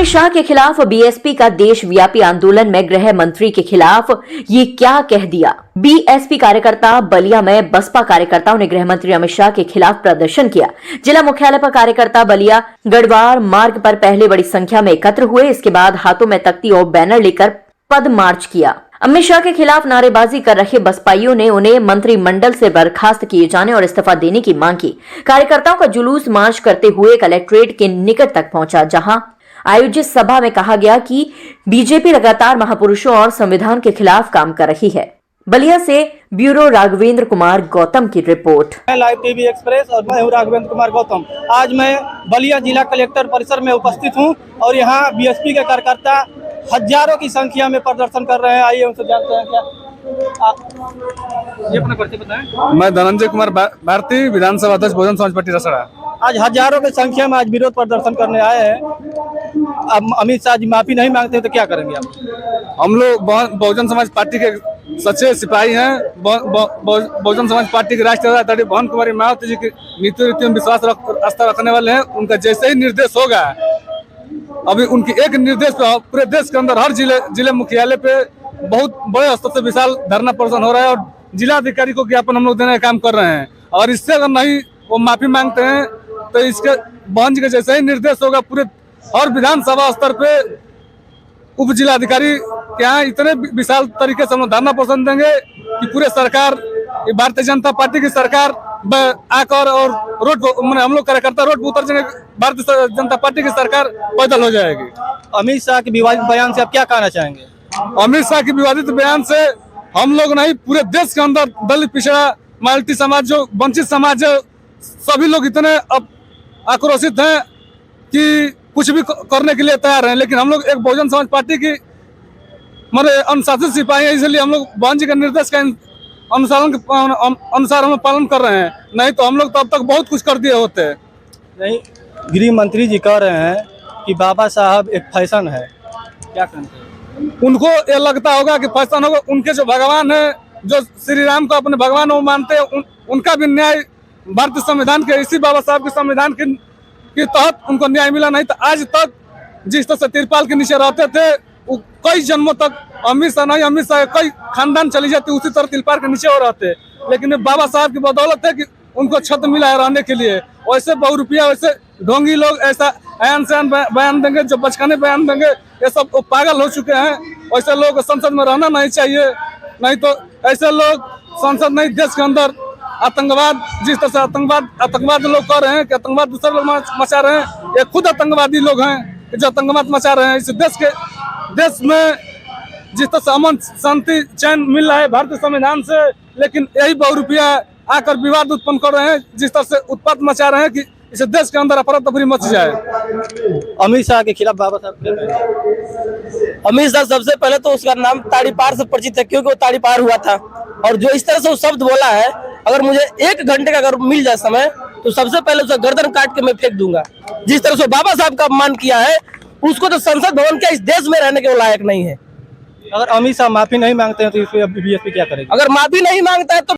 अमित शाह के खिलाफ बीएसपी का देशव्यापी आंदोलन में गृह मंत्री के खिलाफ ये क्या कह दिया। बीएसपी कार्यकर्ता बलिया में बसपा कार्यकर्ताओं ने गृह मंत्री अमित शाह के खिलाफ प्रदर्शन किया। जिला मुख्यालय पर कार्यकर्ता बलिया गढ़वार मार्ग पर पहले बड़ी संख्या में एकत्र हुए। इसके बाद हाथों में तख्ती और बैनर लेकर पद मार्च किया। अमित शाह के खिलाफ नारेबाजी कर रहे बसपाइयों ने उन्हें मंत्रिमंडल से बर्खास्त किए जाने और इस्तीफा देने की मांग की। कार्यकर्ताओं का जुलूस मार्च करते हुए कलेक्ट्रेट के निकट तक पहुंचा, जहां आयोजित सभा में कहा गया कि बीजेपी लगातार महापुरुषों और संविधान के खिलाफ काम कर रही है। बलिया से ब्यूरो राघवेंद्र कुमार गौतम की रिपोर्ट। लाइव टीवी एक्सप्रेस और मैं हूँ राघवेंद्र कुमार गौतम। आज मैं बलिया जिला कलेक्टर परिसर में उपस्थित हूँ और यहाँ बीएसपी के कार्यकर्ता हजारों की संख्या में प्रदर्शन कर रहे हैं। आइए उनसे जानते हैं। क्या ये अपना परिचय बताएं। मैं धनंजय कुमार भारती, विधानसभा अध्यक्ष बहुजन समाज पार्टी रसड़ा। आज हजारों की संख्या में आज विरोध प्रदर्शन करने आए हैं। अब अमित शाह जी माफी नहीं मांगते तो क्या करेंगे आप? हम लोग बहुजन समाज पार्टी के सच्चे सिपाही हैं। बहुजन समाज पार्टी के राष्ट्रीय अध्यक्ष भवन कुमारी मायावती जी की नीति रीति में विश्वास आस्था रखने वाले हैं। उनका जैसे ही निर्देश होगा, अभी उनकी एक निर्देश पे पूरे देश के अंदर हर जिले मुख्यालय पे बहुत बड़े स्तर से विशाल धरना प्रदर्शन हो रहा है और जिला अधिकारी को ज्ञापन हम लोग देने का काम कर रहे हैं। और इससे अगर नहीं वो माफी मांगते हैं तो इसके बहन जी का जैसे ही निर्देश होगा, पूरे हर विधानसभा स्तर पे उप जिला अधिकारी के यहाँ इतने विशाल तरीके से हम लोग धरना प्रदर्शन देंगे कि पूरे सरकार, भारतीय जनता पार्टी की सरकार आकर और रोड हम लोग कार्यकर्ता रोड पर उतर जाएंगे। भारतीय जनता पार्टी की सरकार पैदल हो जाएगी। अमित शाह के विवादित बयान से आप क्या कहना चाहेंगे? अमित शाह के विवादित बयान से हम लोग नहीं, पूरे देश के अंदर दलित पिछड़ा माइनॉरिटी समाज, जो वंचित समाज, सभी लोग इतने आक्रोशित हैं कि कुछ भी करने के लिए तैयार हैं। लेकिन हम लोग एक बहुजन समाज पार्टी की अनुशासित सिपाही हैं, इसलिए हम लोग बहन जी के निर्देश का अनुसार हम पालन कर रहे हैं। नहीं तो हम लोग तब तक बहुत कुछ कर दिए होते। नहीं, गृह मंत्री जी कह रहे हैं कि बाबा साहब एक फैशन है, क्या कहते हैं? उनको ये लगता होगा कि फैशन होगा। उनके जो भगवान है, जो श्री राम को अपने भगवान वो मानते हैं, उनका भी न्याय भारतीय संविधान के, इसी बाबा साहब के संविधान के तहत उनको न्याय मिला। नहीं तो आज तक जिस तरह से तिरपाल के नीचे रहते थे, वो कई जन्मों तक अमित शाह कई खानदान चली जाती, उसी तरह तिरपाल के नीचे हो रहते। लेकिन बाबा साहब की बदौलत है कि उनको छत मिला है रहने के लिए। वैसे बहुरुपया, वैसे ढोंगी लोग ऐसा ऐन सैन बयान देंगे, जो बचकाने बयान देंगे, ये सब पागल हो चुके हैं। वैसे लोग संसद में रहना नहीं चाहिए। नहीं तो ऐसे लोग संसद नहीं, देश के अंदर आतंकवाद, जिस तरह से आतंकवाद लोग कर रहे हैं कि आतंकवाद दूसरे लोग मचा रहे हैं, ये खुद आतंकवादी लोग हैं जो आतंकवाद मचा रहे हैं। इस देश में जिस तरह से अमन शांति चैन मिल रहा है भारतीय संविधान से, लेकिन यही बहुरुपया आकर विवाद उत्पन्न कर रहे हैं, जिस तरह से उत्पात मचा रहे हैं कि इस देश के अंदर अफरा तफरी मच जाए। अमित शाह के खिलाफ बाबा साहब, अमित शाह सबसे पहले तो उसका नाम ताड़ीपार से परिचित है, क्योंकि वो ताड़ीपार हुआ था। और जो इस तरह से वो शब्द बोला है, अगर मुझे 1 घंटे का अगर मिल जाए समय, तो सबसे पहले उसका गर्दन काट के मैं फेंक दूंगा। जिस तरह से बाबा साहब का अपमान किया है, उसको तो संसद भवन के इस देश में रहने के लायक नहीं है। अगर अमित शाह माफी नहीं मांगते हैं तो इसमें बीएसपी क्या करेगी? अगर माफी नहीं मांगता है तो